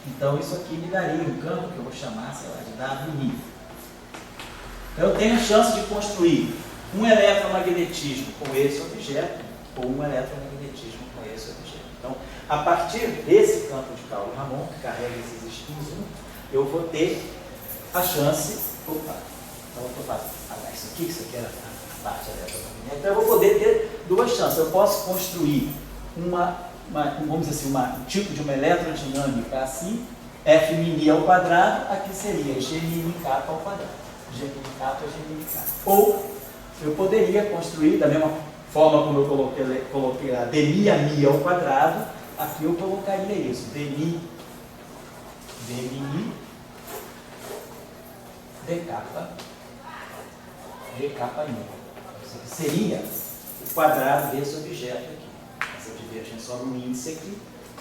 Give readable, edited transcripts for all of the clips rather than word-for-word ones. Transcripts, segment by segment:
Então isso aqui me daria um campo que eu vou chamar, sei lá, de WI. Então eu tenho a chance de construir um eletromagnetismo com esse objeto ou um eletromagnetismo com esse objeto. Então, a partir desse campo de Cauchy-Ramon, que carrega esses spins 1, eu vou ter a chance... Opa! Então eu vou fazer isso aqui era a parte eletromagnética. Então eu vou poder ter duas chances. Eu posso construir vamos dizer assim, um tipo de uma eletrodinâmica assim, F mini ao quadrado, aqui seria G mini K ao quadrado. G mini K é G mini K. Ou eu poderia construir, da mesma forma como eu coloquei lá, dmi a mi ao quadrado, aqui eu colocaria isso, dmi, d mini, dk, dk mi. Isso aqui seria o quadrado desse objeto aqui. Essa divergência sobe um índice aqui,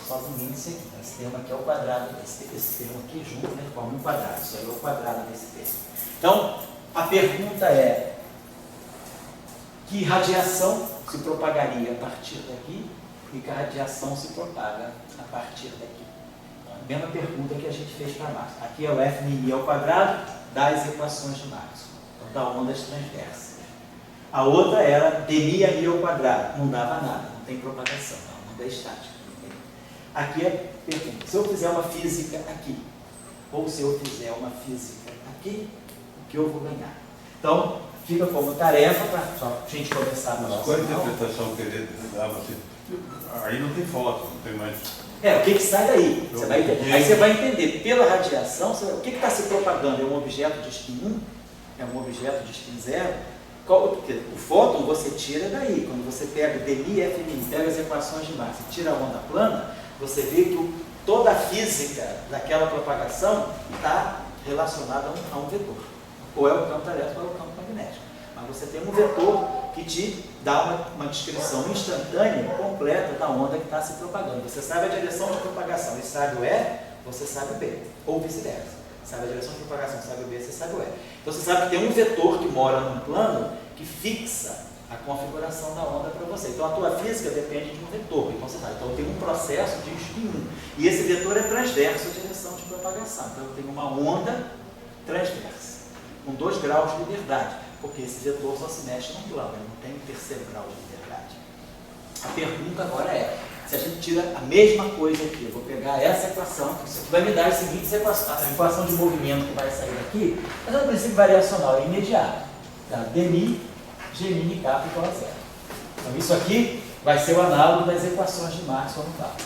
sobe um índice aqui. Esse termo aqui é o quadrado, esse termo aqui junto, né, forma um quadrado. Isso aí é o quadrado desse termo. Então, a pergunta é: que radiação se propagaria a partir daqui e que radiação se propaga a partir daqui? A mesma pergunta que a gente fez para Maxwell. Aqui é o F mini ao quadrado das equações de Maxwell, então da ondas transversas. A outra era dmi a mi ao quadrado, não dava nada, não tem propagação, a onda é estática. Aqui é a pergunta: se eu fizer uma física aqui, ou se eu fizer uma física aqui, o que eu vou ganhar? Então, fica como tarefa para a gente começar a nossa. Qual a interpretação que ele dava assim? Aí não tem foto, não tem mais. O que sai daí? Aí você vai entender, pela radiação, o que está se propagando? É um objeto de spin 1? É um objeto de spin 0? O fóton você tira daí. Quando você pega dmi, f mini, pega as equações de Maxwell e tira a onda plana, você vê que toda a física daquela propagação está relacionada a um vetor. Ou é o campo elétrico ou é o campo magnético. Mas você tem um vetor que te dá uma descrição instantânea, completa da onda que está se propagando. Você sabe a direção de propagação e sabe o E, você sabe o B. Ou vice-versa. Sabe a direção de propagação, sabe o B, você sabe o E. Então você sabe que tem um vetor que mora num plano que fixa a configuração da onda para você. Então a tua física depende de um vetor. Então você sabe, então eu tenho um processo de spin 1. E esse vetor é transverso à direção de propagação. Então eu tenho uma onda transversa, com 2 graus de liberdade, porque esse vetor só se mexe num plano, ele não tem um terceiro grau de liberdade. A pergunta agora é: se a gente tira a mesma coisa aqui, eu vou pegar essa equação, que isso aqui vai me dar as seguintes equações, a equação de movimento que vai sair daqui, mas é um princípio variacional, é imediato. Tá? Dmi, G mini K igual a 0. Então isso aqui vai ser o análogo das equações de Maxwell no cálculo.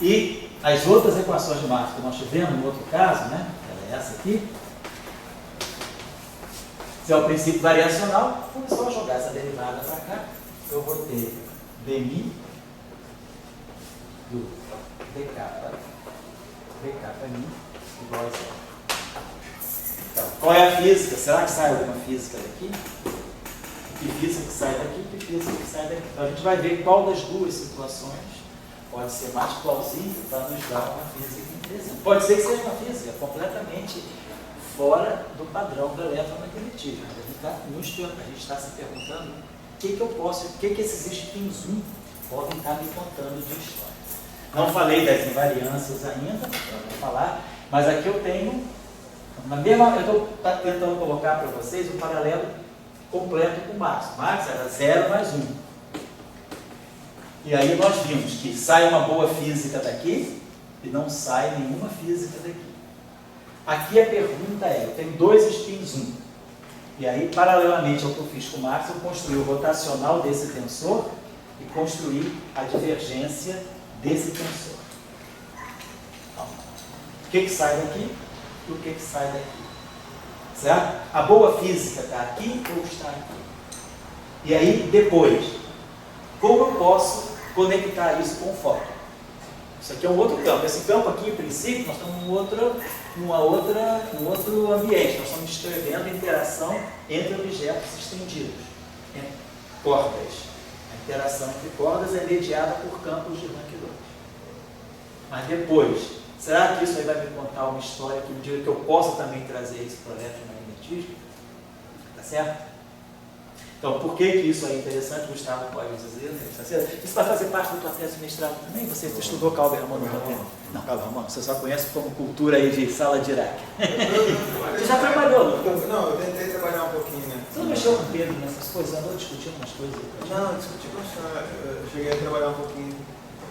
E as outras equações de Maxwell que nós tivemos no outro caso, né? Ela é essa aqui. Se é o princípio variacional, começou a jogar essa derivada para cá. Eu vou ter dmi do dk mi igual a 0. Então, qual é a física? Será que sai alguma física daqui? Que física que sai daqui? Que física que sai daqui? Então a gente vai ver qual das duas situações pode ser mais plausível para nos dar uma física interessante. Pode ser que seja uma física completamente fora do padrão do eletromagnetismo. A gente está se perguntando o que esses spins 1 podem estar me contando de história. Não falei das invariâncias ainda, eu vou falar, mas aqui eu tenho, eu estou tentando colocar para vocês um paralelo completo com o Maxwell. Maxwell era 0 mais 1. E aí nós vimos que sai uma boa física daqui e não sai nenhuma física daqui. Aqui a pergunta é: eu tenho 2 spins 1. E aí, paralelamente ao que eu fiz com o Maxwell, eu construí o rotacional desse tensor e construí a divergência desse tensor. Então, o que sai daqui e o que sai daqui? Certo? A boa física está aqui ou está aqui? E aí, depois, como eu posso conectar isso com o fóton? Isso aqui é um outro campo. Esse campo aqui, em princípio, nós estamos num outro ambiente. Nós estamos descrevendo a interação entre objetos estendidos, entre cordas. A interação entre cordas é mediada por campos de Rank 2. Mas depois, será que isso aí vai me contar uma história que me diga que eu possa também trazer isso para o eletromagnetismo? Tá certo? Então, por que isso é interessante? Gustavo pode dizer, né? Isso vai fazer parte da tua tese de mestrado também? Você estudou Calber Ramon no teu tempo? Não, Calber Ramon, você só conhece como cultura aí de sala de Iraque. Você já trabalhou? Não, eu tentei trabalhar um pouquinho, né? Você não mexeu com o Pedro nessas coisas? Andou discutindo umas coisas? Não, eu discuti com o senhor. Eu cheguei a trabalhar um pouquinho,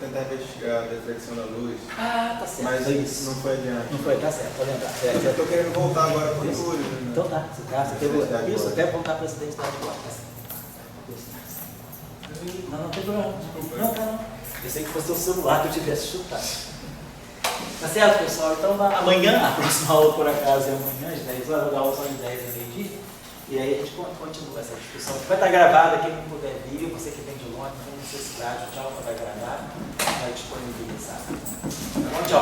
tentar investigar a deflexão da luz. Ah, tá certo. Mas isso não foi adiante. Não foi, tá certo, vou lembrar. Eu tô querendo voltar agora para o Isso. Túlio, né? Então tá, você teve isso, até voltar para a presidente da Advocacia. Não, não tem problema. Não, tá não. Eu sei que fosse o celular que eu tivesse chutado. Tá certo, pessoal? Então amanhã, a próxima aula por acaso é amanhã, às 10 horas, vou dar aula só de 10 a meio-dia. E aí a gente continua essa discussão. Vai estar gravado aqui, quem puder vir, você que vem de longe, não tem necessidade, o tchau vai gravar, vai disponibilizar. Tá bom, tchau.